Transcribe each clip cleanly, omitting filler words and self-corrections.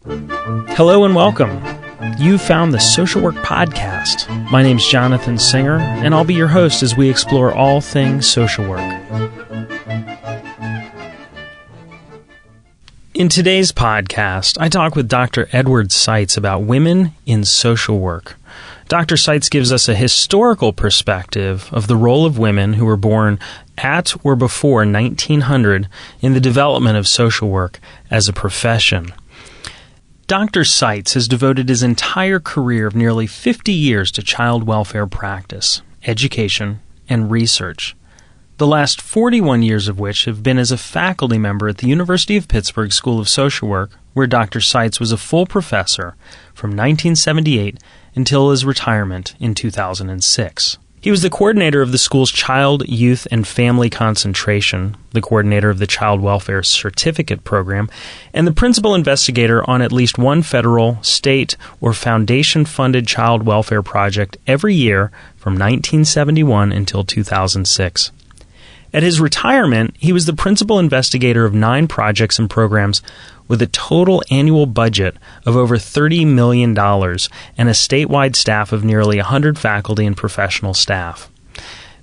Hello and welcome. You found the Social Work Podcast. My name's Jonathan Singer, and I'll be your host as we explore all things social work. In today's podcast, I talk with Dr. Edward Seitz about women in social work. Dr. Seitz gives us a historical perspective of the role of women who were born at or before 1900 in the development of social work as a profession. Dr. Seitz has devoted his entire career of nearly 50 years to child welfare practice, education, and research, the last 41 years of which have been as a faculty member at the University of Pittsburgh School of Social Work, where Dr. Seitz was a full professor from 1978 until his retirement in 2006. He was the coordinator of the school's Child, Youth, and Family Concentration, the coordinator of the Child Welfare Certificate Program, and the principal investigator on at least one federal, state, or foundation-funded child welfare project every year from 1971 until 2006. At his retirement, he was the principal investigator of 9 projects and programs with a total annual budget of over $30 million and a statewide staff of nearly 100 faculty and professional staff.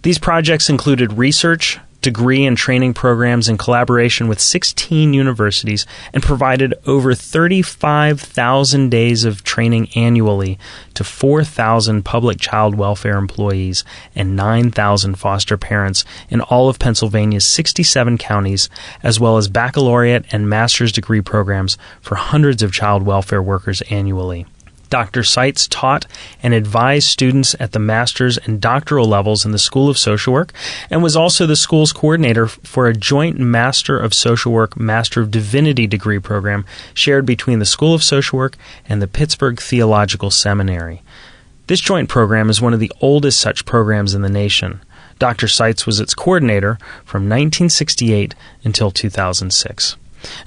These projects included research, degree and training programs in collaboration with 16 universities and provided over 35,000 days of training annually to 4,000 public child welfare employees and 9,000 foster parents in all of Pennsylvania's 67 counties, as well as baccalaureate and master's degree programs for hundreds of child welfare workers annually. Dr. Seitz taught and advised students at the master's and doctoral levels in the School of Social Work and was also the school's coordinator for a joint Master of Social Work, Master of Divinity degree program shared between the School of Social Work and the Pittsburgh Theological Seminary. This joint program is one of the oldest such programs in the nation. Dr. Seitz was its coordinator from 1968 until 2006.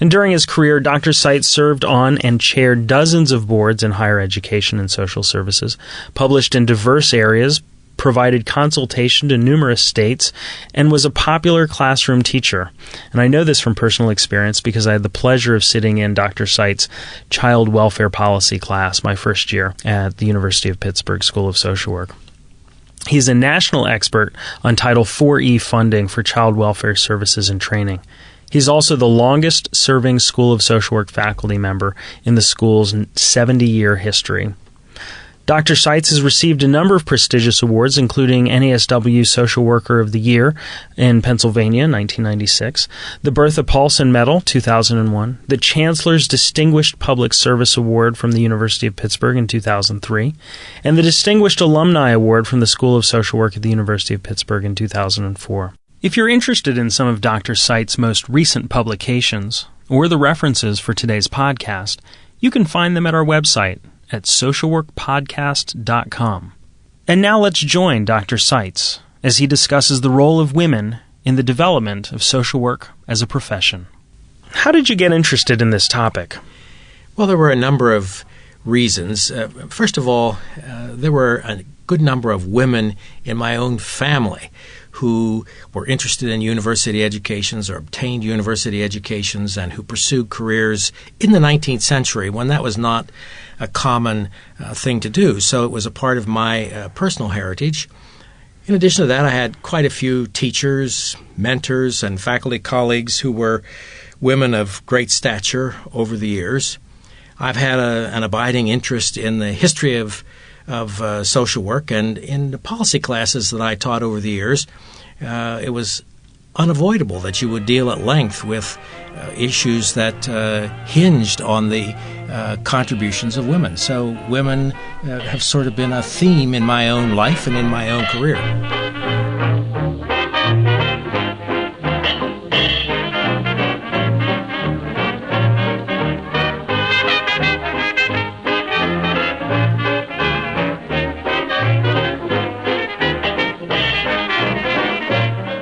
And during his career, Dr. Seitz served on and chaired dozens of boards in higher education and social services, published in diverse areas, provided consultation to numerous states, and was a popular classroom teacher. And I know this from personal experience because I had the pleasure of sitting in Dr. Seitz' child welfare policy class my first year at the University of Pittsburgh School of Social Work. He's a national expert on Title IV-E funding for child welfare services and training. He's also the longest-serving School of Social Work faculty member in the school's 70-year history. Dr. Seitz has received a number of prestigious awards, including NASW Social Worker of the Year in Pennsylvania, 1996, the Bertha Paulson Medal, 2001, the Chancellor's Distinguished Public Service Award from the University of Pittsburgh in 2003, and the Distinguished Alumni Award from the School of Social Work at the University of Pittsburgh in 2004. If you're interested in some of Dr. Seitz's most recent publications or the references for today's podcast, you can find them at our website at socialworkpodcast.com. And now let's join Dr. Seitz as he discusses the role of women in the development of social work as a profession. How did you get interested in this topic? Well, there were a number of reasons. First of all, there were a good number of women in my own family who were interested in university educations or obtained university educations and who pursued careers in the 19th century when that was not a common thing to do. So it was a part of my personal heritage. In addition to that, I had quite a few teachers, mentors, and faculty colleagues who were women of great stature over the years. I've had an abiding interest in the history of social work, and in the policy classes that I taught over the years, it was unavoidable that you would deal at length with issues that hinged on the contributions of women. So women have sort of been a theme in my own life and in my own career.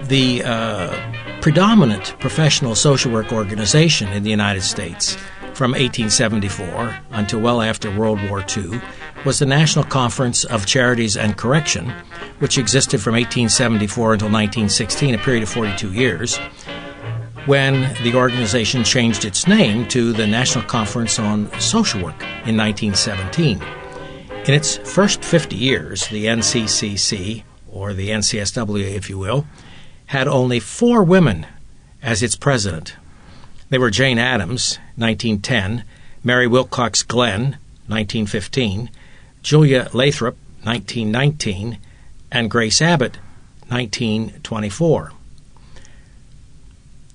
The predominant professional social work organization in the United States from 1874 until well after World War II was the National Conference of Charities and Correction, which existed from 1874 until 1916, a period of 42 years. when the organization changed its name to the National Conference on Social Work in 1917. In its first 50 years, the NCCC, or the NCSW if you will, had only 4 women as its president. They were Jane Addams, 1910, Mary Wilcox Glenn, 1915, Julia Lathrop, 1919, and Grace Abbott, 1924.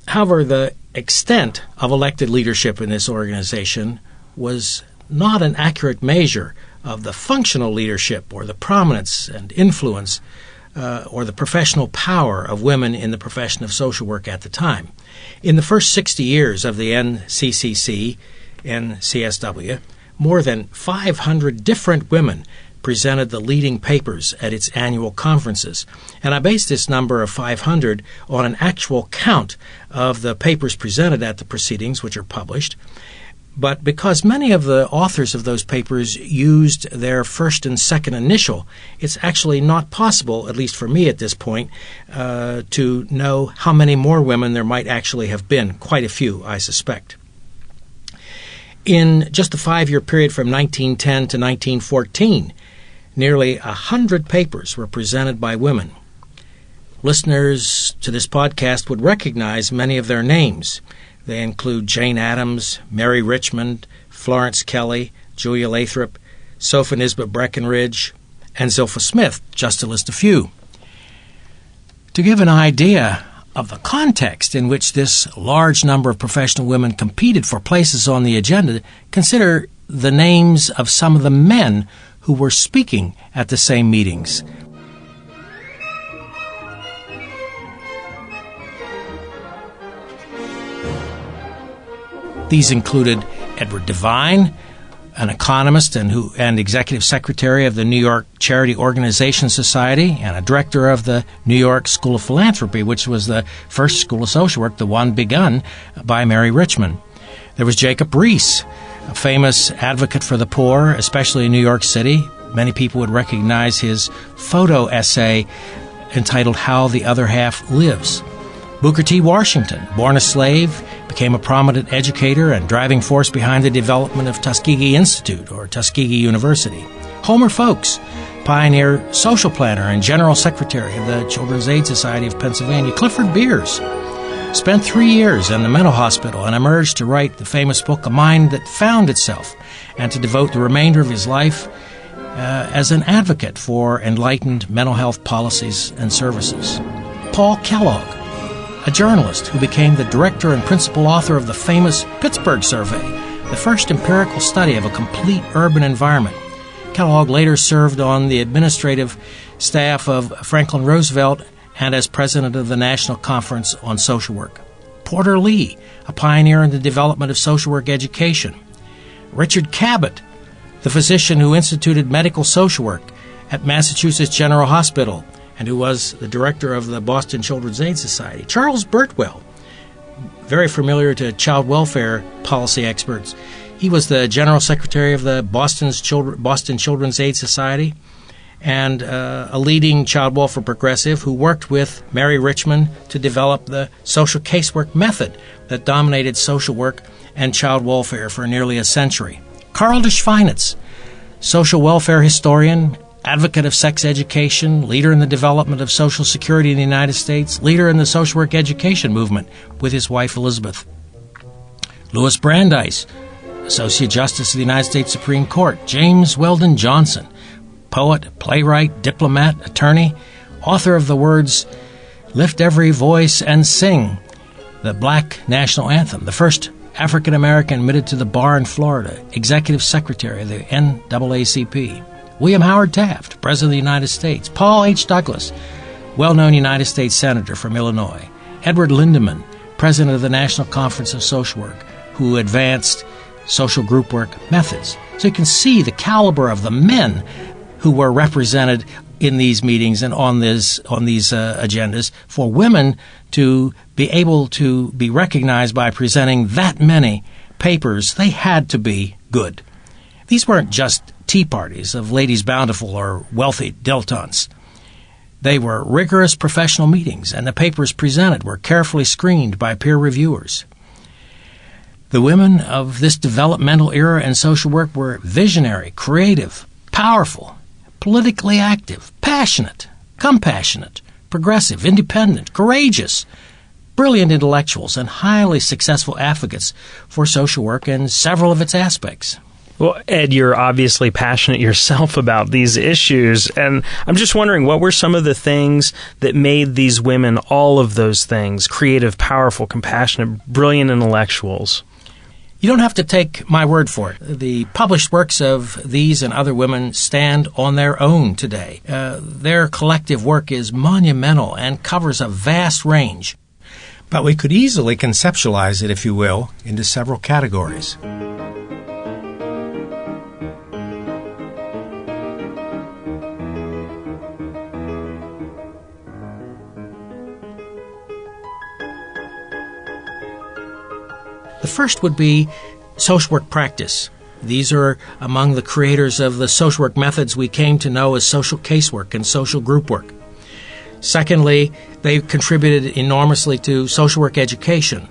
However, the extent of elected leadership in this organization was not an accurate measure of the functional leadership or the prominence and influence or the professional power of women in the profession of social work at the time. In the first 60 years of the NCCC, NCSW, more than 500 different women presented the leading papers at its annual conferences. And I base this number of 500 on an actual count of the papers presented at the proceedings, which are published. But because many of the authors of those papers used their first and second initial, it's actually not possible, at least for me at this point, to know how many more women there might actually have been. Quite a few, I suspect. In just the 5-year period from 1910 to 1914, nearly 100 papers were presented by women. Listeners to this podcast would recognize many of their names. They include Jane Addams, Mary Richmond, Florence Kelly, Julia Lathrop, Sophia Nisbet Breckenridge, and Zilpha Smith, just to list a few. To give an idea of the context in which this large number of professional women competed for places on the agenda, consider the names of some of the men who were speaking at the same meetings. These included Edward Devine, an economist and executive secretary of the New York Charity Organization Society and a director of the New York School of Philanthropy, which was the first school of social work, the one begun by Mary Richmond. There was Jacob Riis, a famous advocate for the poor, especially in New York City. Many people would recognize his photo essay entitled How the Other Half Lives. Booker T. Washington, born a slave, became a prominent educator and driving force behind the development of Tuskegee Institute, or Tuskegee University. Homer Folks, pioneer social planner and general secretary of the Children's Aid Society of Pennsylvania. Clifford Beers spent 3 years in the mental hospital and emerged to write the famous book, A Mind That Found Itself, and to devote the remainder of his life as an advocate for enlightened mental health policies and services. Paul Kellogg, a journalist who became the director and principal author of the famous Pittsburgh Survey, the first empirical study of a complete urban environment. Kellogg later served on the administrative staff of Franklin Roosevelt and as president of the National Conference on Social Work. Porter Lee, a pioneer in the development of social work education. Richard Cabot, the physician who instituted medical social work at Massachusetts General Hospital and who was the director of the Boston Children's Aid Society. Charles Birtwell, very familiar to child welfare policy experts. He was the general secretary of the Boston Children's Aid Society and a leading child welfare progressive who worked with Mary Richmond to develop the social casework method that dominated social work and child welfare for nearly a century. Karl Schweinitz, social welfare historian, advocate of sex education, leader in the development of Social Security in the United States, leader in the social work education movement with his wife Elizabeth. Louis Brandeis, Associate Justice of the United States Supreme Court. James Weldon Johnson, poet, playwright, diplomat, attorney, author of the words Lift Every Voice and Sing, the Black National Anthem, the first African-American admitted to the bar in Florida, executive secretary of the NAACP. William Howard Taft, President of the United States. Paul H. Douglas, well-known United States Senator from Illinois. Edward Lindemann, President of the National Conference of Social Work, who advanced social group work methods. So you can see the caliber of the men who were represented in these meetings and on these agendas. For women to be able to be recognized by presenting that many papers, they had to be good. These weren't just tea parties of ladies bountiful or wealthy dilettantes. They were rigorous professional meetings, and the papers presented were carefully screened by peer reviewers. The women of this developmental era in social work were visionary, creative, powerful, politically active, passionate, compassionate, progressive, independent, courageous, brilliant intellectuals, and highly successful advocates for social work in several of its aspects. Well, Ed, you're obviously passionate yourself about these issues, and I'm just wondering, what were some of the things that made these women all of those things? Creative, powerful, compassionate, brilliant intellectuals. You don't have to take my word for it. The published works of these and other women stand on their own today. Their collective work is monumental and covers a vast range. But we could easily conceptualize it, if you will, into several categories. The first would be social work practice. These are among the creators of the social work methods we came to know as social casework and social group work. Secondly, they contributed enormously to social work education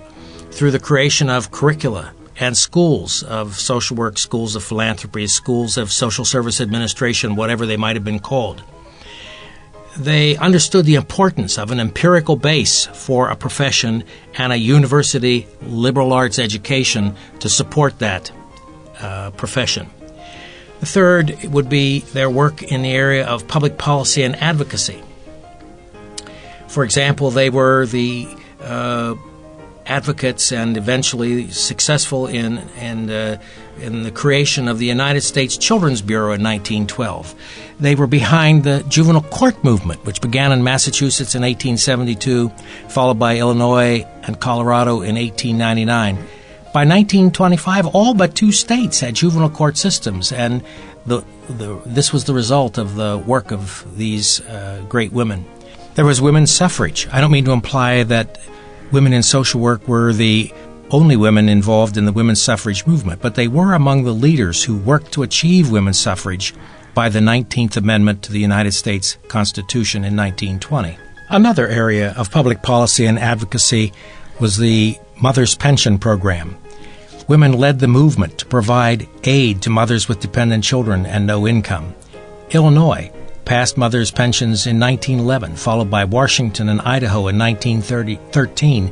through the creation of curricula and schools of social work, schools of philanthropy, schools of social service administration, whatever they might have been called. They understood the importance of an empirical base for a profession and a university liberal arts education to support that profession. The third would be their work in the area of public policy and advocacy. For example, they were the advocates and eventually successful in the creation of the United States Children's Bureau in 1912. They were behind the juvenile court movement, which began in Massachusetts in 1872, followed by Illinois and Colorado in 1899. By 1925, all but 2 states had juvenile court systems, and this was the result of the work of these great women. There was women's suffrage. I don't mean to imply that women in social work were the only women involved in the women's suffrage movement, but they were among the leaders who worked to achieve women's suffrage by the 19th Amendment to the United States Constitution in 1920. Another area of public policy and advocacy was the Mother's Pension Program. Women led the movement to provide aid to mothers with dependent children and no income. Illinois passed mothers' pensions in 1911, followed by Washington and Idaho in 1913,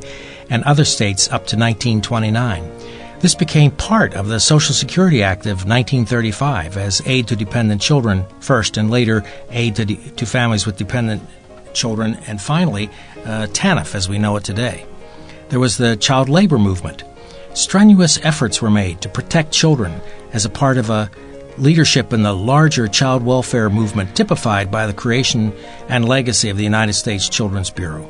and other states up to 1929. This became part of the Social Security Act of 1935 as aid to dependent children first, and later aid to families with dependent children, and finally TANF as we know it today. There was the child labor movement. Strenuous efforts were made to protect children as a part of a leadership in the larger child welfare movement typified by the creation and legacy of the United States Children's Bureau.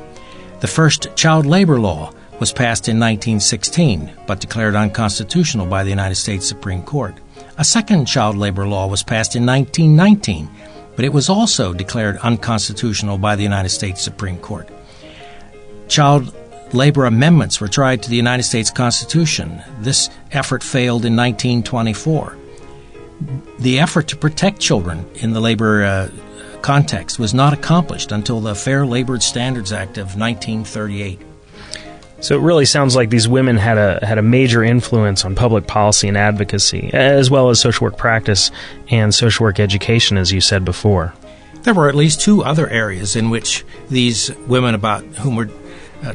The first child labor law was passed in 1916, but declared unconstitutional by the United States Supreme Court. A second child labor law was passed in 1919, but it was also declared unconstitutional by the United States Supreme Court. Child labor amendments were tried to the United States Constitution. This effort failed in 1924. The effort to protect children in the labor context was not accomplished until the Fair Labor Standards Act of 1938. So it really sounds like these women had a major influence on public policy and advocacy, as well as social work practice and social work education, as you said before. There were at least 2 other areas in which these women about whom we're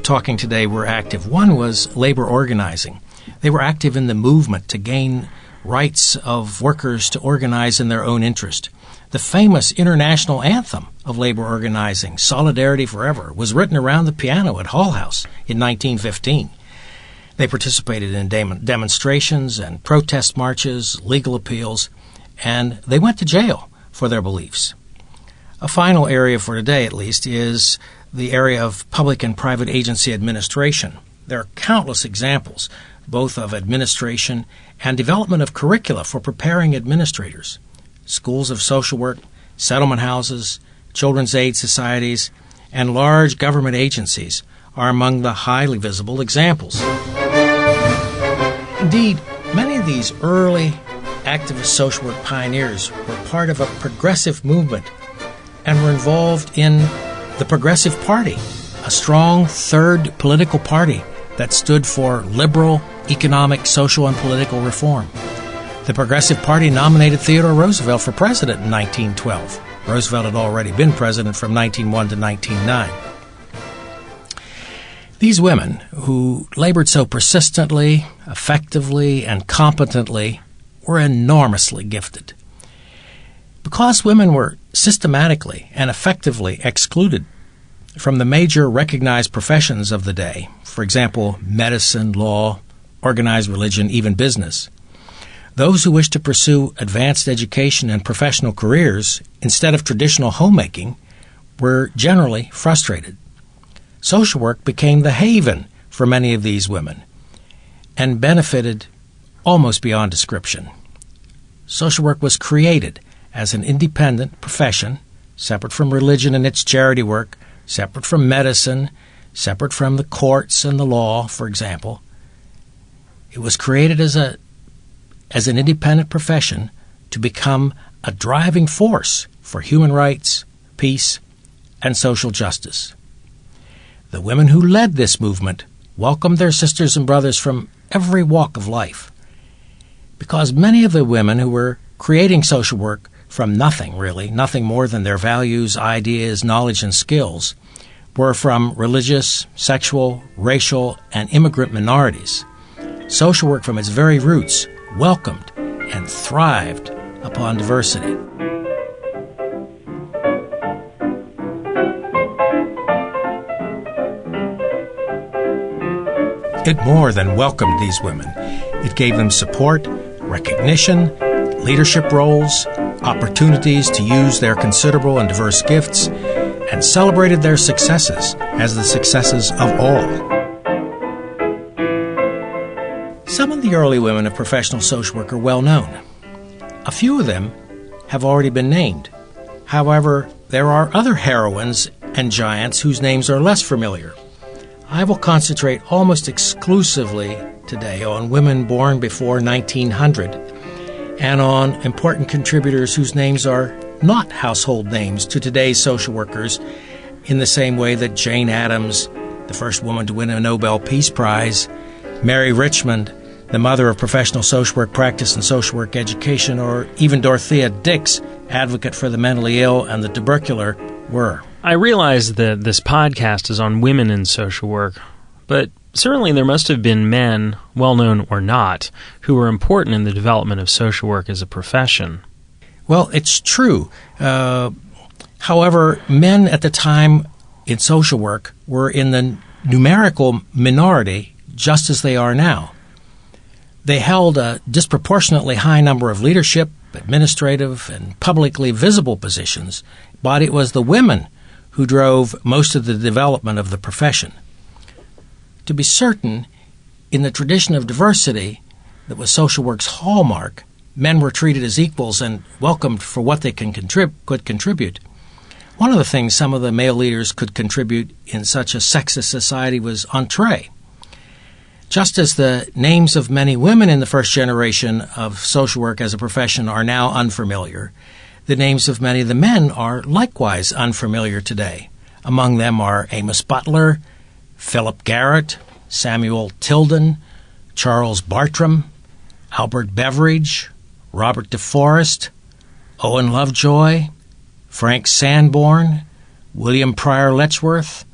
talking today were active. One was labor organizing. They were active in the movement to gain rights of workers to organize in their own interest. The famous international anthem of labor organizing, Solidarity Forever, was written around the piano at Hull House in 1915. They participated in demonstrations and protest marches, legal appeals, and they went to jail for their beliefs. A final area for today, at least, is the area of public and private agency administration. There are countless examples, both of administration and development of curricula for preparing administrators. Schools of social work, settlement houses, children's aid societies, and large government agencies are among the highly visible examples. Indeed, many of these early activist social work pioneers were part of a progressive movement and were involved in the Progressive Party, a strong third political party that stood for liberal economic, social, and political reform. The Progressive Party nominated Theodore Roosevelt for president in 1912. Roosevelt had already been president from 1901 to 1909. These women, who labored so persistently, effectively, and competently, were enormously gifted. Because women were systematically and effectively excluded from the major recognized professions of the day, for example, medicine, law, organized religion, even business, those who wished to pursue advanced education and professional careers instead of traditional homemaking were generally frustrated. Social work became the haven for many of these women and benefited almost beyond description. Social work was created as an independent profession, separate from religion and its charity work, separate from medicine, separate from the courts and the law, for example. It was created as an independent profession to become a driving force for human rights, peace, and social justice. The women who led this movement welcomed their sisters and brothers from every walk of life, because many of the women who were creating social work from nothing, really, nothing more than their values, ideas, knowledge, and skills, were from religious, sexual, racial, and immigrant minorities. Social work from its very roots welcomed and thrived upon diversity. It more than welcomed these women. It gave them support, recognition, leadership roles, opportunities to use their considerable and diverse gifts, and celebrated their successes as the successes of all. Some of the early women of professional social work are well known. A few of them have already been named. However, there are other heroines and giants whose names are less familiar. I will concentrate almost exclusively today on women born before 1900 and on important contributors whose names are not household names to today's social workers in the same way that Jane Addams, the first woman to win a Nobel Peace Prize, Mary Richmond, the mother of professional social work practice and social work education, or even Dorothea Dix, advocate for the mentally ill and the tubercular, were. I realize that this podcast is on women in social work, but certainly there must have been men, well-known or not, who were important in the development of social work as a profession. Well, it's true. However, men at the time in social work were in the numerical minority just as they are now. They held a disproportionately high number of leadership, administrative, and publicly visible positions, but it was the women who drove most of the development of the profession. To be certain, in the tradition of diversity that was social work's hallmark, men were treated as equals and welcomed for what they could contribute. One of the things some of the male leaders could contribute in such a sexist society was entree. Just as the names of many women in the first generation of social work as a profession are now unfamiliar, the names of many of the men are likewise unfamiliar today. Among them are Amos Butler, Philip Garrett, Samuel Tilden, Charles Bartram, Albert Beveridge, Robert DeForest, Owen Lovejoy, Frank Sanborn, William Pryor Letchworth,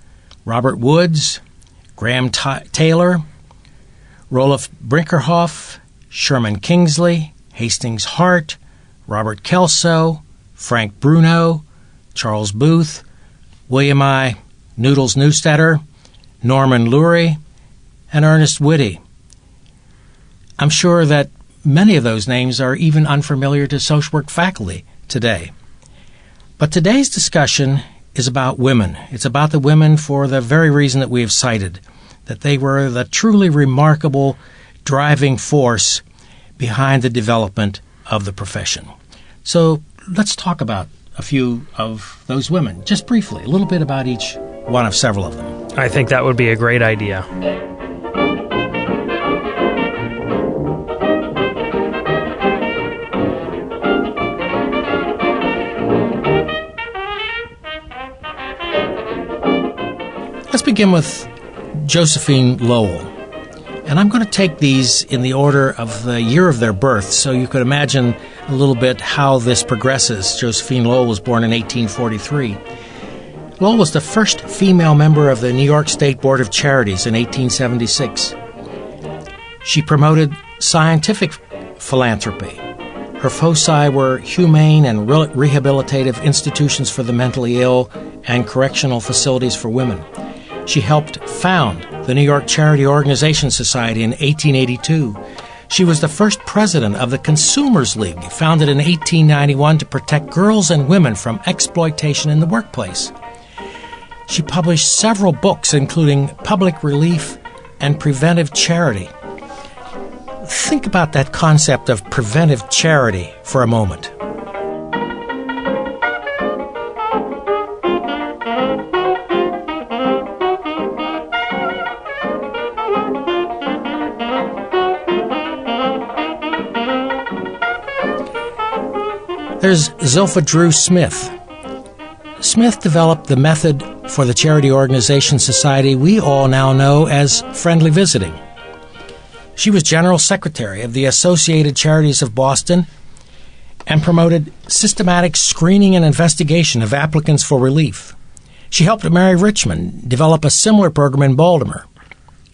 Robert Woods, Graham Taylor, Rolf Brinkerhoff, Sherman Kingsley, Hastings Hart, Robert Kelso, Frank Bruno, Charles Booth, William I. Noodles Neustetter, Norman Lurie, and Ernest Whitty. I'm sure that many of those names are even unfamiliar to social work faculty today. But today's discussion is about women. It's about the women for the very reason that we have cited, that they were the truly remarkable driving force behind the development of the profession. So let's talk about a few of those women, just briefly, a little bit about each one of several of them. I think that would be a great idea. Let's begin with Josephine Lowell. And I'm going to take these in the order of the year of their birth, so you could imagine a little bit how this progresses. Josephine Lowell was born in 1843. Lowell was the first female member of the New York State Board of Charities in 1876. She promoted scientific philanthropy. Her foci were humane and rehabilitative institutions for the mentally ill and correctional facilities for women. She helped found the New York Charity Organization Society in 1882. She was the first president of the Consumers League, founded in 1891 to protect girls and women from exploitation in the workplace. She published several books, including Public Relief and Preventive Charity. Think about that concept of preventive charity for a moment. There's Zilpha Drew Smith. Smith developed the method for the charity organization society we all now know as friendly visiting. She was General Secretary of the Associated Charities of Boston and promoted systematic screening and investigation of applicants for relief. She helped Mary Richmond develop a similar program in Baltimore.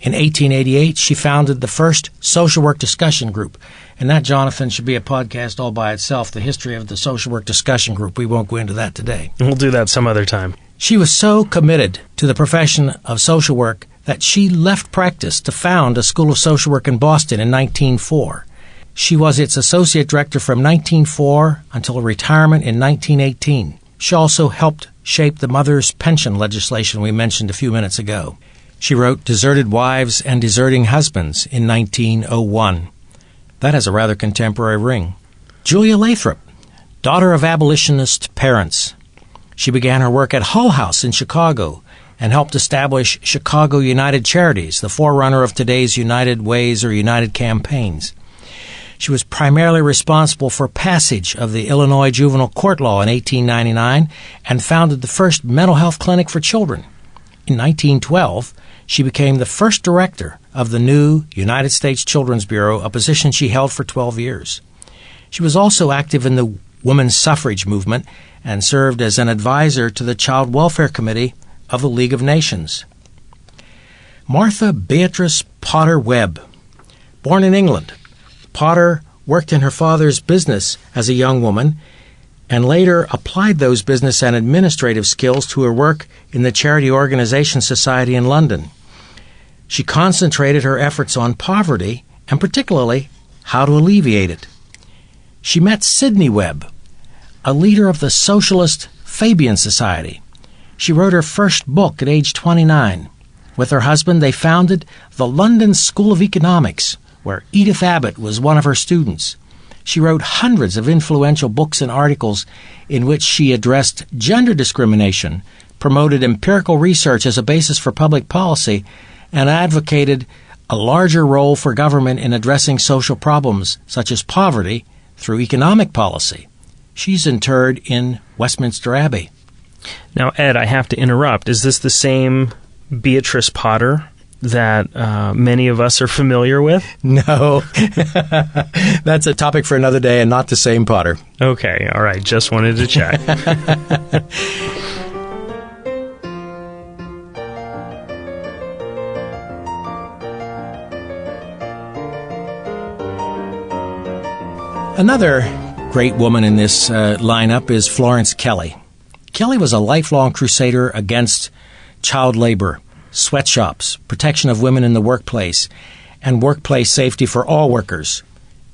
In 1888, she founded the first social work discussion group. And that, Jonathan, should be a podcast all by itself, the history of the social work discussion group. We won't go into that today. We'll do that some other time. She was so committed to the profession of social work that she left practice to found a School of Social Work in Boston in 1904. She was its associate director from 1904 until retirement in 1918. She also helped shape the mother's pension legislation we mentioned a few minutes ago. She wrote Deserted Wives and Deserting Husbands in 1901. That has a rather contemporary ring. Julia Lathrop, daughter of abolitionist parents. She began her work at Hull House in Chicago and helped establish Chicago United Charities, the forerunner of today's United Ways or United Campaigns. She was primarily responsible for passage of the Illinois Juvenile Court Law in 1899 and founded the first mental health clinic for children. In 1912, she became the first director of the new United States Children's Bureau, a position she held for 12 years. She was also active in the women's suffrage movement and served as an advisor to the Child Welfare Committee of the League of Nations. Martha Beatrice Potter Webb. Born in England, Potter worked in her father's business as a young woman and later applied those business and administrative skills to her work in the Charity Organization Society in London. She concentrated her efforts on poverty and particularly how to alleviate it. She met Sidney Webb, a leader of the Socialist Fabian Society. She wrote her first book at age 29. With her husband, they founded the London School of Economics, where Edith Abbott was one of her students. She wrote hundreds of influential books and articles in which she addressed gender discrimination, promoted empirical research as a basis for public policy, and advocated a larger role for government in addressing social problems such as poverty through economic policy. She's interred in Westminster Abbey. Now, Ed, I have to interrupt. Is this the same Beatrice Potter that many of us are familiar with? No. That's a topic for another day and not the same Potter. Okay, all right. Just wanted to check. Another great woman in this lineup is Florence Kelley. Kelley was a lifelong crusader against child labor, sweatshops, protection of women in the workplace, and workplace safety for all workers.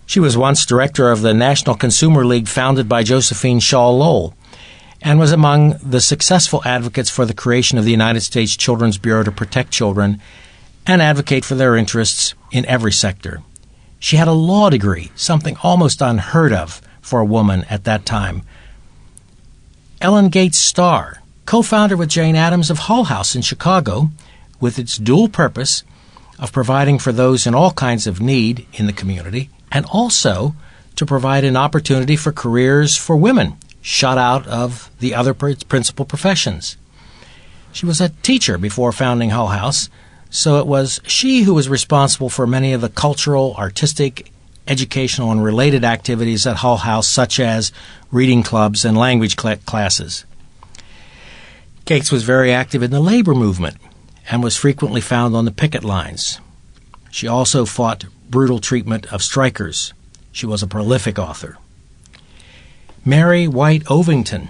She was once director of the National Consumer League founded by Josephine Shaw Lowell and was among the successful advocates for the creation of the United States Children's Bureau to protect children and advocate for their interests in every sector. She had a law degree, something almost unheard of for a woman at that time. Ellen Gates Starr, co-founder with Jane Addams of Hull House in Chicago, with its dual purpose of providing for those in all kinds of need in the community and also to provide an opportunity for careers for women shut out of the other principal professions. She was a teacher before founding Hull House, so it was she who was responsible for many of the cultural, artistic, educational, and related activities at Hull House, such as reading clubs and language classes. Gates was very active in the labor movement and was frequently found on the picket lines. She also fought brutal treatment of strikers. She was a prolific author. Mary White Ovington.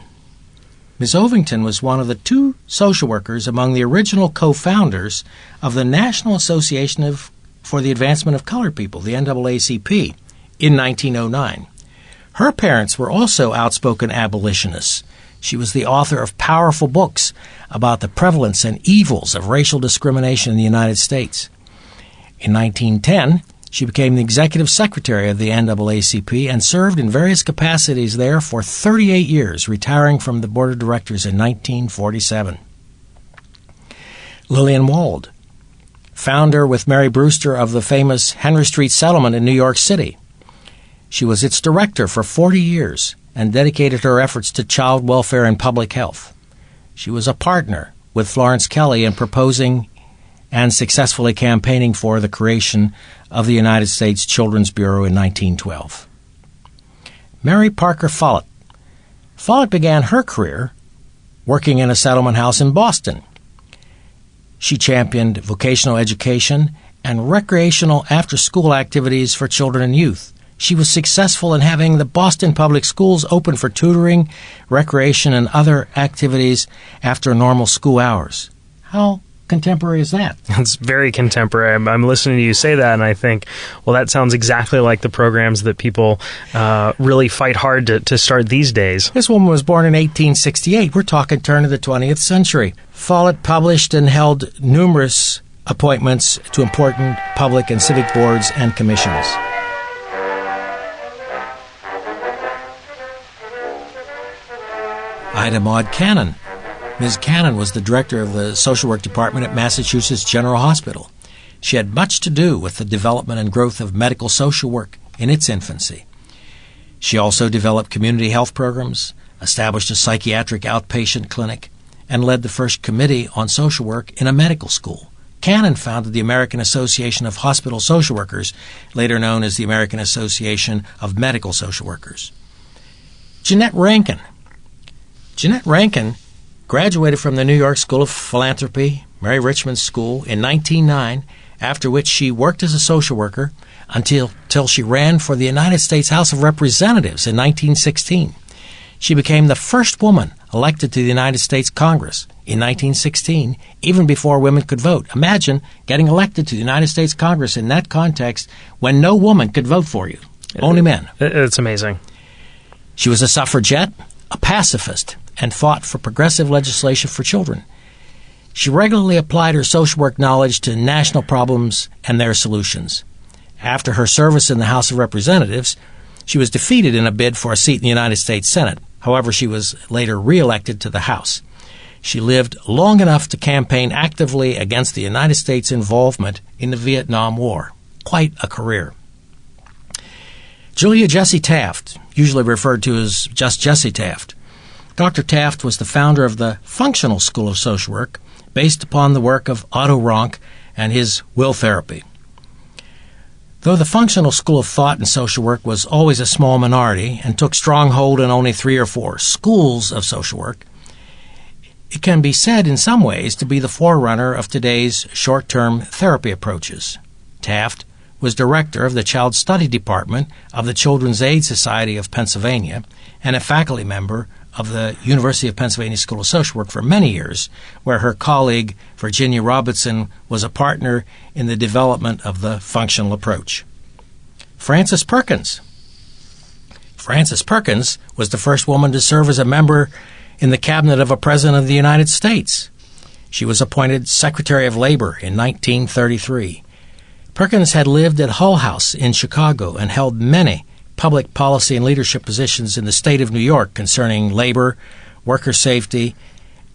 Ms. Ovington was one of the two social workers among the original co-founders of the National Association for the Advancement of Colored People, the NAACP, in 1909. Her parents were also outspoken abolitionists. She was the author of powerful books about the prevalence and evils of racial discrimination in the United States. In 1910, she became the executive secretary of the NAACP and served in various capacities there for 38 years, retiring from the board of directors in 1947. Lillian Wald, founder with Mary Brewster of the famous Henry Street Settlement in New York City. She was its director for 40 years and dedicated her efforts to child welfare and public health. She was a partner with Florence Kelley in proposing and successfully campaigning for the creation of the United States Children's Bureau in 1912. Mary Parker Follett. Follett began her career working in a settlement house in Boston. She championed vocational education and recreational after-school activities for children and youth. She was successful in having the Boston Public Schools open for tutoring, recreation, and other activities after normal school hours. How contemporary is that? It's very contemporary. I'm listening to you say that, and I think, well, that sounds exactly like the programs that people really fight hard to start these days. This woman was born in 1868. We're talking turn of the 20th century. Follett published and held numerous appointments to important public and civic boards and commissions. Ida Maud Cannon. Ms. Cannon was the director of the social work department at Massachusetts General Hospital. She had much to do with the development and growth of medical social work in its infancy. She also developed community health programs, established a psychiatric outpatient clinic, and led the first committee on social work in a medical school. Cannon founded the American Association of Hospital Social Workers, later known as the American Association of Medical Social Workers. Jeanette Rankin. Jeanette Rankin graduated from the New York School of Philanthropy, Mary Richmond School, in 1909, after which she worked as a social worker until she ran for the United States House of Representatives in 1916. She became the first woman elected to the United States Congress in 1916, even before women could vote. Imagine getting elected to the United States Congress in that context when no woman could vote for you, only men. It's amazing. She was a suffragette, a pacifist, and fought for progressive legislation for children. She regularly applied her social work knowledge to national problems and their solutions. After her service in the House of Representatives, she was defeated in a bid for a seat in the United States Senate. However, she was later re-elected to the House. She lived long enough to campaign actively against the United States' involvement in the Vietnam War. Quite a career. Julia Jessie Taft, usually referred to as just Jessie Taft. Dr. Taft was the founder of the Functional School of Social Work, based upon the work of Otto Rank and his will therapy. Though the functional school of thought in social work was always a small minority and took strong hold in only 3 or 4 schools of social work, it can be said in some ways to be the forerunner of today's short-term therapy approaches. Taft was director of the Child Study Department of the Children's Aid Society of Pennsylvania and a faculty member of the University of Pennsylvania School of Social Work for many years, where her colleague Virginia Robinson was a partner in the development of the functional approach. Frances Perkins. Frances Perkins was the first woman to serve as a member in the cabinet of a president of the United States. She was appointed Secretary of Labor in 1933. Perkins had lived at Hull House in Chicago and held many public policy and leadership positions in the state of New York concerning labor, worker safety,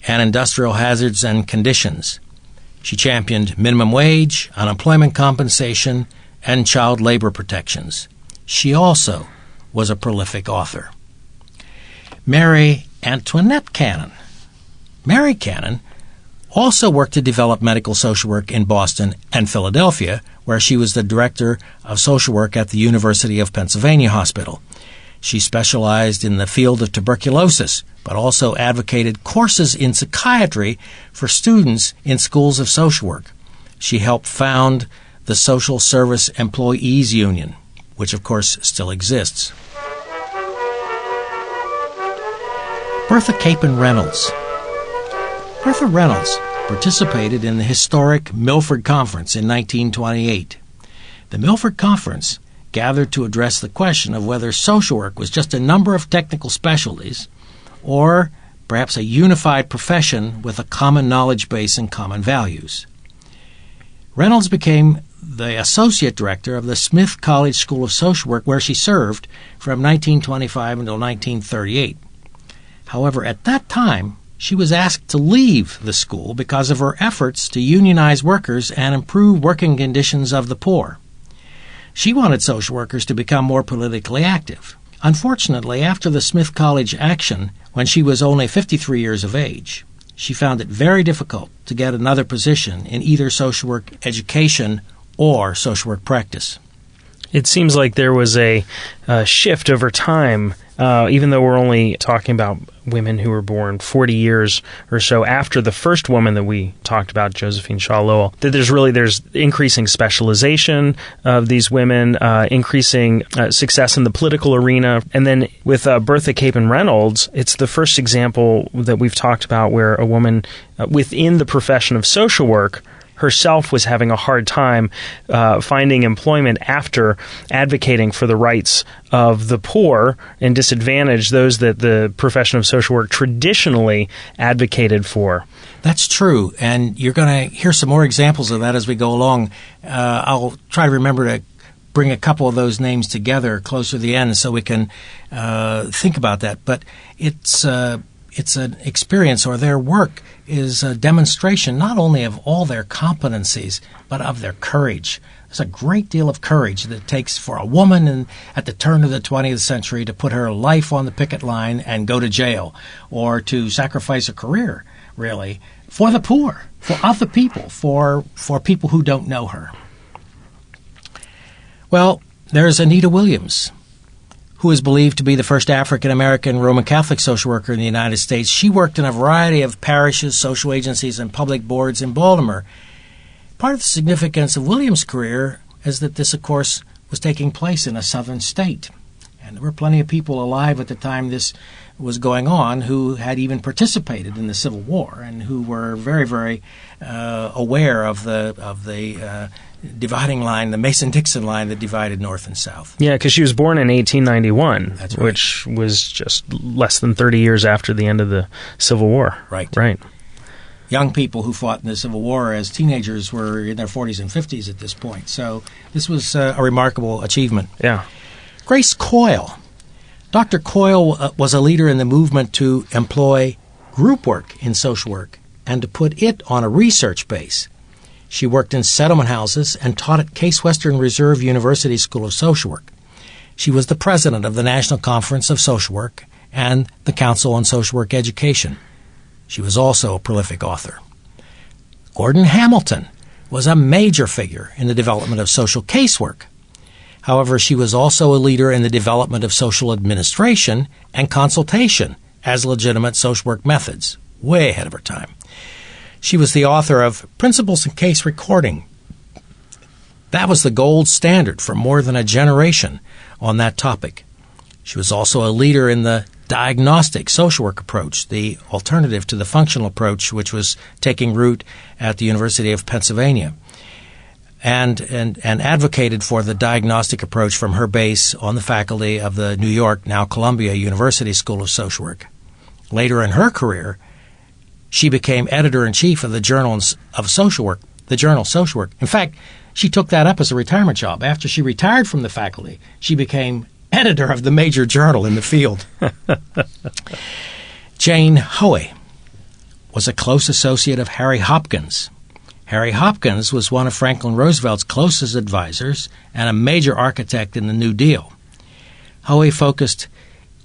and industrial hazards and conditions. She championed minimum wage, unemployment compensation, and child labor protections. She also was a prolific author. Mary Antoinette Cannon. Mary Cannon also worked to develop medical social work in Boston and Philadelphia, where she was the director of social work at the University of Pennsylvania Hospital. She specialized in the field of tuberculosis, but also advocated courses in psychiatry for students in schools of social work. She helped found the Social Service Employees Union, which of course still exists. Bertha Capon Reynolds. Bertha Reynolds participated in the historic Milford Conference in 1928. The Milford Conference gathered to address the question of whether social work was just a number of technical specialties or perhaps a unified profession with a common knowledge base and common values. Reynolds became the associate director of the Smith College School of Social Work, where she served from 1925 until 1938. However, at that time, she was asked to leave the school because of her efforts to unionize workers and improve working conditions of the poor. She wanted social workers to become more politically active. Unfortunately, after the Smith College action, when she was only 53 years of age, she found it very difficult to get another position in either social work education or social work practice. It seems like there was a shift over time, even though we're only talking about women who were born 40 years or so after the first woman that we talked about, Josephine Shaw Lowell, that there's increasing specialization of these women, increasing success in the political arena. And then with Bertha Capon Reynolds, it's the first example that we've talked about where a woman within the profession of social work herself was having a hard time finding employment after advocating for the rights of the poor and disadvantaged, those that the profession of social work traditionally advocated for. That's true, and you're going to hear some more examples of that as we go along. I'll try to remember to bring a couple of those names together closer to the end so we can think about that. But it's an experience, or their work is a demonstration not only of all their competencies, but of their courage. There's a great deal of courage that it takes for a woman at the turn of the 20th century to put her life on the picket line and go to jail, or to sacrifice a career, really, for the poor, for other people, for people who don't know her. Well, there's Anita Williams, who is believed to be the first African-American Roman Catholic social worker in the United States. She worked in a variety of parishes, social agencies, and public boards in Baltimore. Part of the significance of Williams' career is that this, of course, was taking place in a southern state. And there were plenty of people alive at the time this was going on who had even participated in the Civil War and who were very, very aware of the dividing line, the Mason-Dixon line that divided North and South. Yeah, because she was born in 1891, That's right. Which was just less than 30 years after the end of the Civil War. Right. Young people who fought in the Civil War as teenagers were in their 40s and 50s at this point. So this was a remarkable achievement. Yeah. Grace Coyle. Dr. Coyle was a leader in the movement to employ group work in social work and to put it on a research base. She worked in settlement houses and taught at Case Western Reserve University School of Social Work. She was the president of the National Conference of Social Work and the Council on Social Work Education. She was also a prolific author. Gordon Hamilton was a major figure in the development of social casework. However, she was also a leader in the development of social administration and consultation as legitimate social work methods, way ahead of her time. She was the author of Principles in Case Recording. That was the gold standard for more than a generation on that topic. She was also a leader in the diagnostic social work approach, the alternative to the functional approach, which was taking root at the University of Pennsylvania, and advocated for the diagnostic approach from her base on the faculty of the New York, now Columbia University School of Social Work. Later in her career, she became editor-in-chief of the Journal of Social Work, the journal Social Work. In fact, she took that up as a retirement job. After she retired from the faculty, she became editor of the major journal in the field. Jane Hoey was a close associate of Harry Hopkins. Harry Hopkins was one of Franklin Roosevelt's closest advisors and a major architect in the New Deal. Hoey focused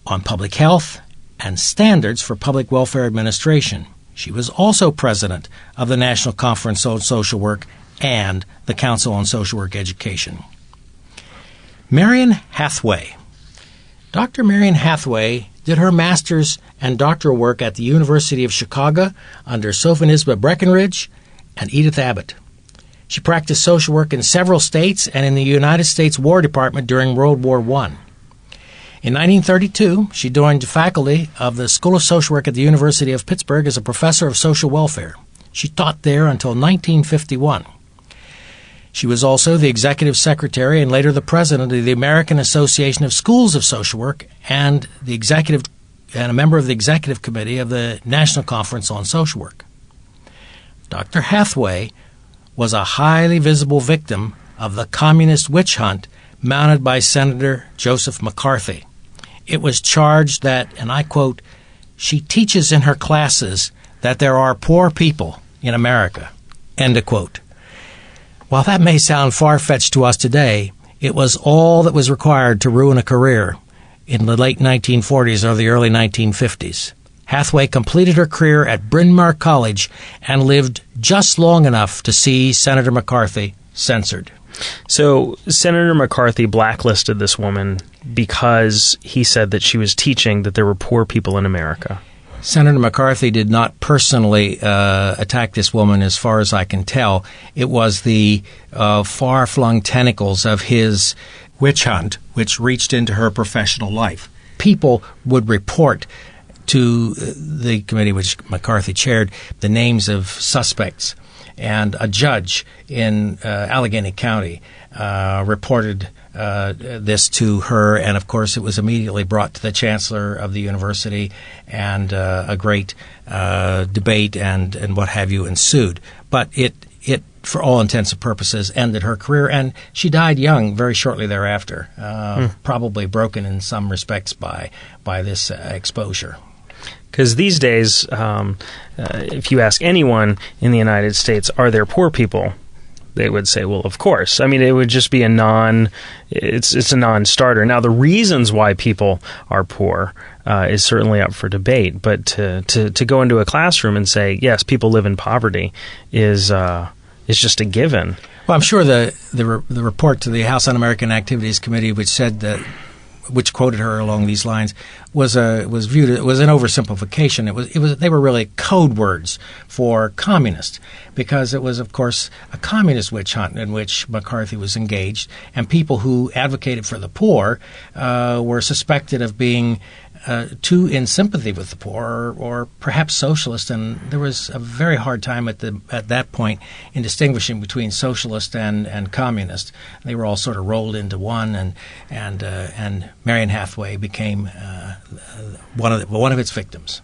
on public health and standards for public welfare administration. She was also president of the National Conference on Social Work and the Council on Social Work Education. Marian Hathaway. Dr. Marian Hathaway did her master's and doctoral work at the University of Chicago under Sophonisba Breckenridge and Edith Abbott. She practiced social work in several states and in the United States War Department during World War I. In 1932, she joined the faculty of the School of Social Work at the University of Pittsburgh as a professor of social welfare. She taught there until 1951. She was also the executive secretary and later the president of the American Association of Schools of Social Work and a member of the executive committee of the National Conference on Social Work. Dr. Hathaway was a highly visible victim of the communist witch hunt mounted by Senator Joseph McCarthy. It was charged that, and I quote, "she teaches in her classes that there are poor people in America," end of quote. While that may sound far-fetched to us today, it was all that was required to ruin a career in the late 1940s or the early 1950s. Hathaway completed her career at Bryn Mawr College and lived just long enough to see Senator McCarthy censored. So Senator McCarthy blacklisted this woman because he said that she was teaching that there were poor people in America. Senator McCarthy did not personally attack this woman, as far as I can tell. It was the far-flung tentacles of his witch hunt which reached into her professional life. People would report to the committee which McCarthy chaired the names of suspects, and a judge in Allegheny County reported this to her, and of course it was immediately brought to the chancellor of the university, and a great debate and what have you ensued. But it, for all intents and purposes, ended her career, and she died young very shortly thereafter, probably broken in some respects by this exposure. Because these days, if you ask anyone in the United States, are there poor people? They would say, well, of course. I mean, it would just be it's a non-starter. Now, the reasons why people are poor is certainly up for debate, but to go into a classroom and say, yes, people live in poverty is just a given. Well, I'm sure the report to the House Un-American Activities Committee, which quoted her along these lines, was viewed as an oversimplification. They were really code words for communist, because it was, of course, a communist witch hunt in which McCarthy was engaged, and people who advocated for the poor were suspected of being too in sympathy with the poor, or perhaps socialist, and there was a very hard time at that point in distinguishing between socialist and communist. They were all sort of rolled into one, and Marian Hathaway became one of its victims,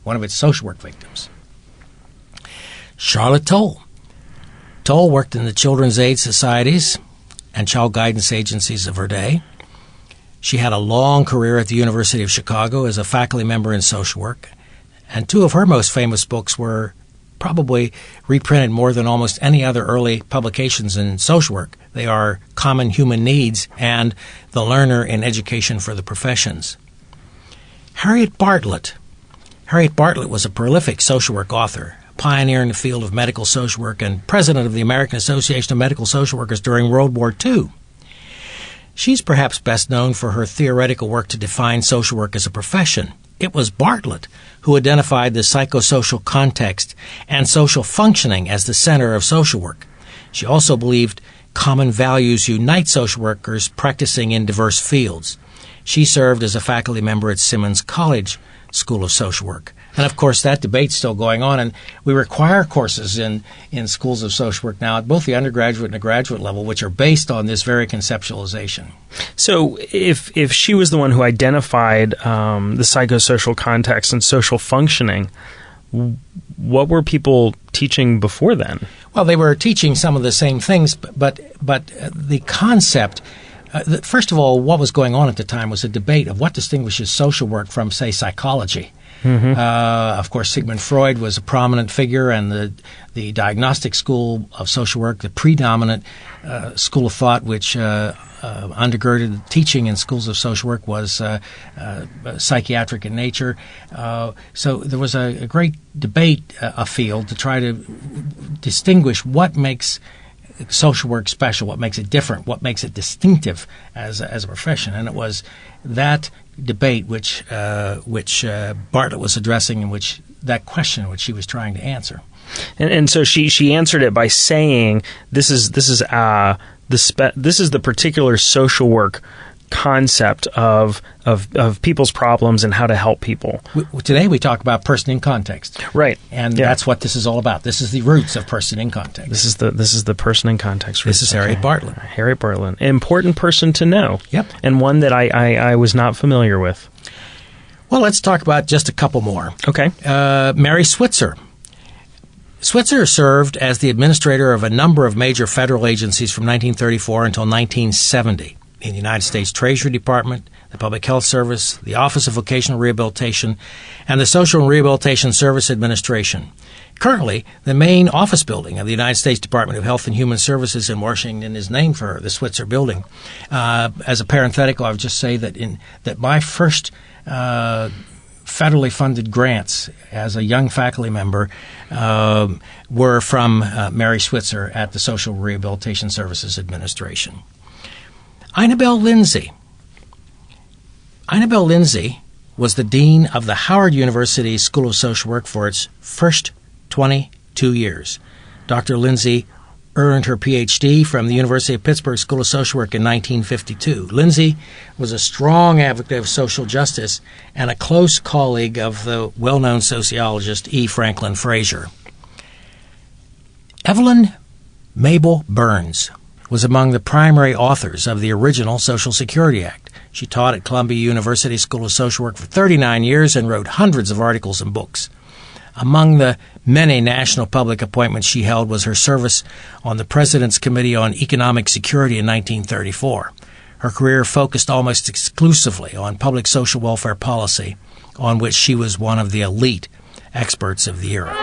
one of its social work victims. Charlotte Toll. Toll worked in the children's aid societies and child guidance agencies of her day. She had a long career at the University of Chicago as a faculty member in social work, and two of her most famous books were probably reprinted more than almost any other early publications in social work. They are Common Human Needs and The Learner in Education for the Professions. Harriet Bartlett. Harriet Bartlett was a prolific social work author, a pioneer in the field of medical social work, and president of the American Association of Medical Social Workers during World War II. She's perhaps best known for her theoretical work to define social work as a profession. It was Bartlett who identified the psychosocial context and social functioning as the center of social work. She also believed common values unite social workers practicing in diverse fields. She served as a faculty member at Simmons College School of Social Work. And, of course, that debate's still going on, and we require courses in schools of social work now at both the undergraduate and the graduate level, which are based on this very conceptualization. So if she was the one who identified the psychosocial context and social functioning, what were people teaching before then? Well, they were teaching some of the same things, but the concept... first of all, what was going on at the time was a debate of what distinguishes social work from, say, psychology. Of course, Sigmund Freud was a prominent figure, and the diagnostic school of social work, the predominant school of thought which undergirded teaching in schools of social work, was psychiatric in nature. So there was a great debate afield to try to distinguish what makes social work special, what makes it different, what makes it distinctive as a profession. And it was that debate which Bartlett was addressing, in which that question which she was trying to answer. And so she answered it by saying, this is the particular social work concept of people's problems and how to help people. Today we talk about person in context, right? And that's what this is all about. This is the roots of person in context. This is the person in context. This is Harriet Bartlett. Harriet Bartlett, an important person to know. Yep, and one that I was not familiar with. Well, let's talk about just a couple more. Okay, Mary Switzer. Switzer served as the administrator of a number of major federal agencies from 1934 until 1970. In the United States Treasury Department, the Public Health Service, the Office of Vocational Rehabilitation, and the Social and Rehabilitation Service Administration. Currently, the main office building of the United States Department of Health and Human Services in Washington is named for her, the Switzer Building. As a parenthetical, I would just say that my first federally funded grants as a young faculty member were from Mary Switzer at the Social Rehabilitation Services Administration. Ina Bell Lindsay. Ina Bell Lindsay was the dean of the Howard University School of Social Work for its first 22 years. Dr. Lindsay earned her Ph.D. from the University of Pittsburgh School of Social Work in 1952. Lindsay was a strong advocate of social justice and a close colleague of the well-known sociologist E. Franklin Frazier. Evelyn Mabel Burns was among the primary authors of the original Social Security Act. She taught at Columbia University School of Social Work for 39 years and wrote hundreds of articles and books. Among the many national public appointments she held was her service on the President's Committee on Economic Security in 1934. Her career focused almost exclusively on public social welfare policy, on which she was one of the elite experts of the era.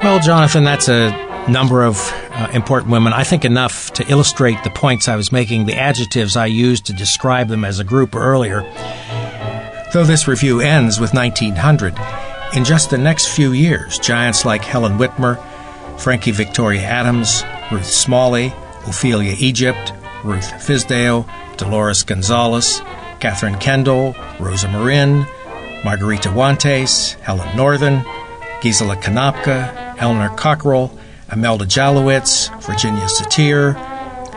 Well, Jonathan, that's a number of important women. I think enough to illustrate the points I was making, the adjectives I used to describe them as a group earlier. Though this review ends with 1900, in just the next few years, giants like Helen Whitmer, Frankie Victoria Adams, Ruth Smalley, Ophelia Egypt, Ruth Fisdale, Dolores Gonzalez, Catherine Kendall, Rosa Marin, Margarita Wantes, Helen Northern, Gisela Konopka, Eleanor Cockrell, Imelda Jalowitz, Virginia Satir,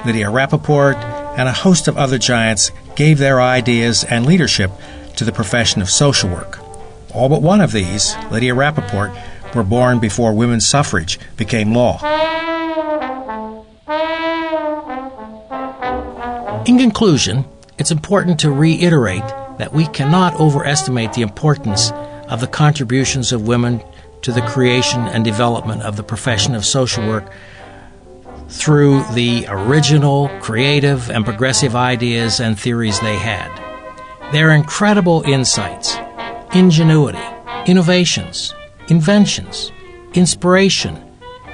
Lydia Rappaport, and a host of other giants gave their ideas and leadership to the profession of social work. All but one of these, Lydia Rappaport, were born before women's suffrage became law. In conclusion, it's important to reiterate that we cannot overestimate the importance of the contributions of women to the creation and development of the profession of social work through the original, creative, and progressive ideas and theories they had. Their incredible insights, ingenuity, innovations, inventions, inspiration,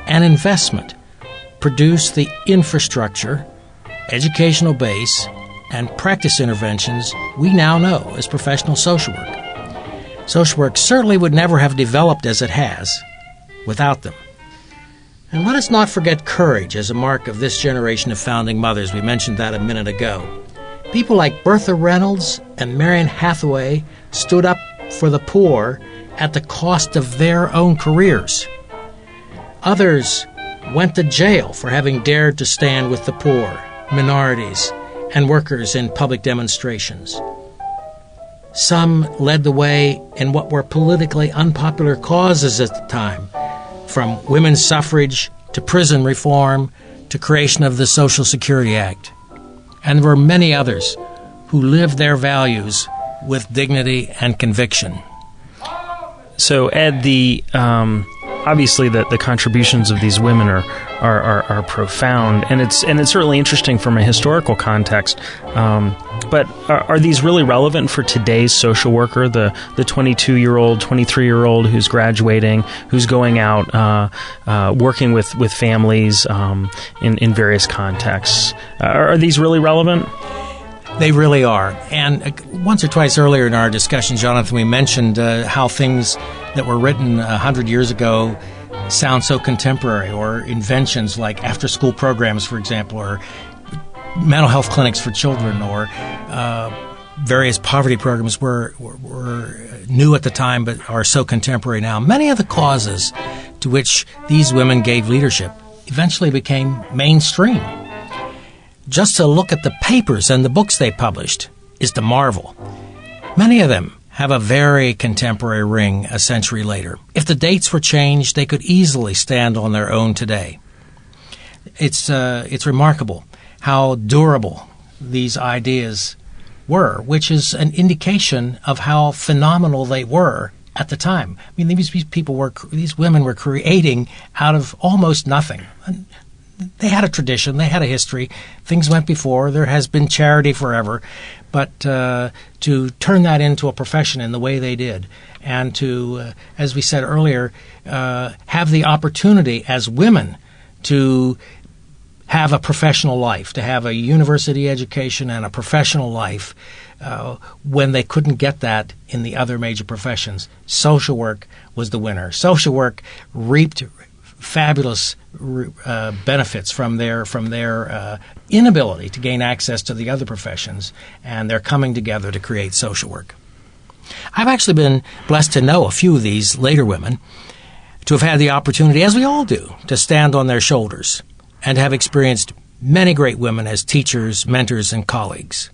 and investment produced the infrastructure, educational base, and practice interventions we now know as professional social work. Social work certainly would never have developed as it has without them. And let us not forget courage as a mark of this generation of founding mothers. We mentioned that a minute ago. People like Bertha Reynolds and Marian Hathaway stood up for the poor at the cost of their own careers. Others went to jail for having dared to stand with the poor, minorities, and workers in public demonstrations. Some led the way in what were politically unpopular causes at the time, from women's suffrage to prison reform to creation of the Social Security Act. And there were many others who lived their values with dignity and conviction. So, Ed, obviously the contributions of these women are profound, and it's certainly interesting from a historical context. But are these really relevant for today's social worker, the 22-year-old, 23-year-old who's graduating, who's going out working with families in various contexts? Are these really relevant? They really are. And once or twice earlier in our discussion, Jonathan, we mentioned how things that were written 100 years ago sound so contemporary, or inventions like after-school programs, for example, or mental health clinics for children, or various poverty programs were new at the time but are so contemporary now. Many of the causes to which these women gave leadership eventually became mainstream. Just to look at the papers and the books they published is to marvel. Many of them have a very contemporary ring a century later. If the dates were changed, they could easily stand on their own today. It's remarkable how durable these ideas were, which is an indication of how phenomenal they were at the time. I mean, these women were creating out of almost nothing. They had a tradition, they had a history, things went before, there has been charity forever, but to turn that into a profession in the way they did, and to, as we said earlier, have the opportunity as women to have a professional life, to have a university education and a professional life when they couldn't get that in the other major professions. Social work was the winner. Social work reaped fabulous benefits from their inability to gain access to the other professions, and they're coming together to create social work. I've actually been blessed to know a few of these later women, to have had the opportunity, as we all do, to stand on their shoulders and have experienced many great women as teachers, mentors, and colleagues.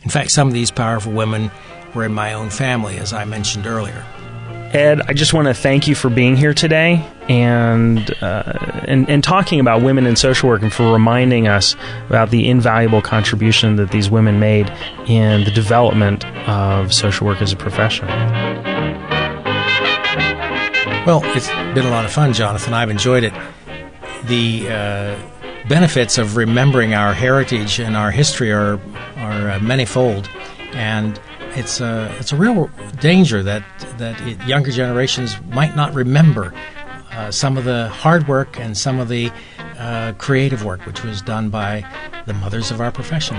In fact, some of these powerful women were in my own family, as I mentioned earlier. Ed, I just want to thank you for being here today and talking about women in social work, and for reminding us about the invaluable contribution that these women made in the development of social work as a profession. Well, it's been a lot of fun, Jonathan. I've enjoyed it. The benefits of remembering our heritage and our history are manifold, and it's a real danger that younger generations might not remember some of the hard work and some of the creative work which was done by the mothers of our profession.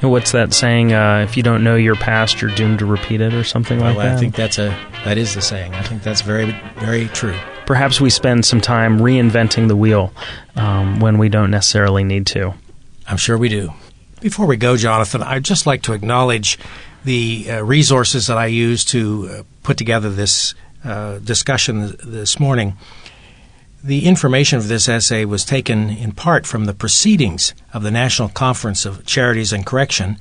What's that saying? If you don't know your past, you're doomed to repeat it, or something like that? I think that is the saying. I think that's very, very true. Perhaps we spend some time reinventing the wheel when we don't necessarily need to. I'm sure we do. Before we go, Jonathan, I'd just like to acknowledge the resources that I used to put together this discussion this morning. The information of this essay was taken in part from the proceedings of the National Conference of Charities and Correction,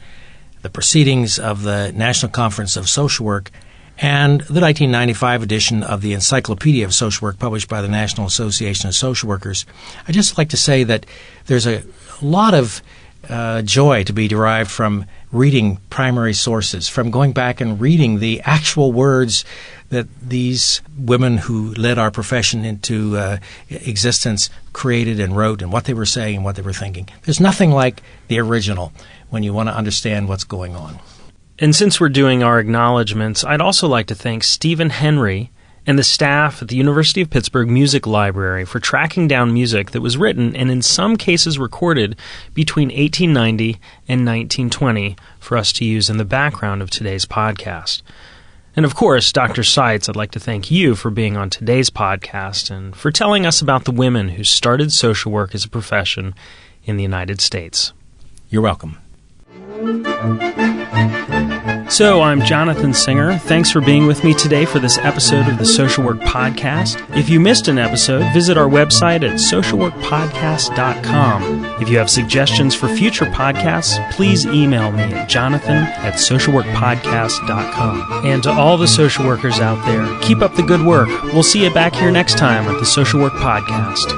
the proceedings of the National Conference of Social Work, and the 1995 edition of the Encyclopedia of Social Work published by the National Association of Social Workers. I'd just like to say that there's a lot of joy to be derived from reading primary sources, from going back and reading the actual words that these women who led our profession into existence created and wrote, and what they were saying and what they were thinking. There's nothing like the original when you want to understand what's going on. And since we're doing our acknowledgments, I'd also like to thank Stephen Henry and the staff at the University of Pittsburgh Music Library for tracking down music that was written and in some cases recorded between 1890 and 1920 for us to use in the background of today's podcast. And of course, Dr. Seitz, I'd like to thank you for being on today's podcast and for telling us about the women who started social work as a profession in the United States. You're welcome. So, I'm Jonathan Singer. Thanks for being with me today for this episode of the Social Work Podcast. If you missed an episode, visit our website at socialworkpodcast.com. If you have suggestions for future podcasts, please email me at jonathan@socialworkpodcast.com. And to all the social workers out there, keep up the good work. We'll see you back here next time at the Social Work Podcast.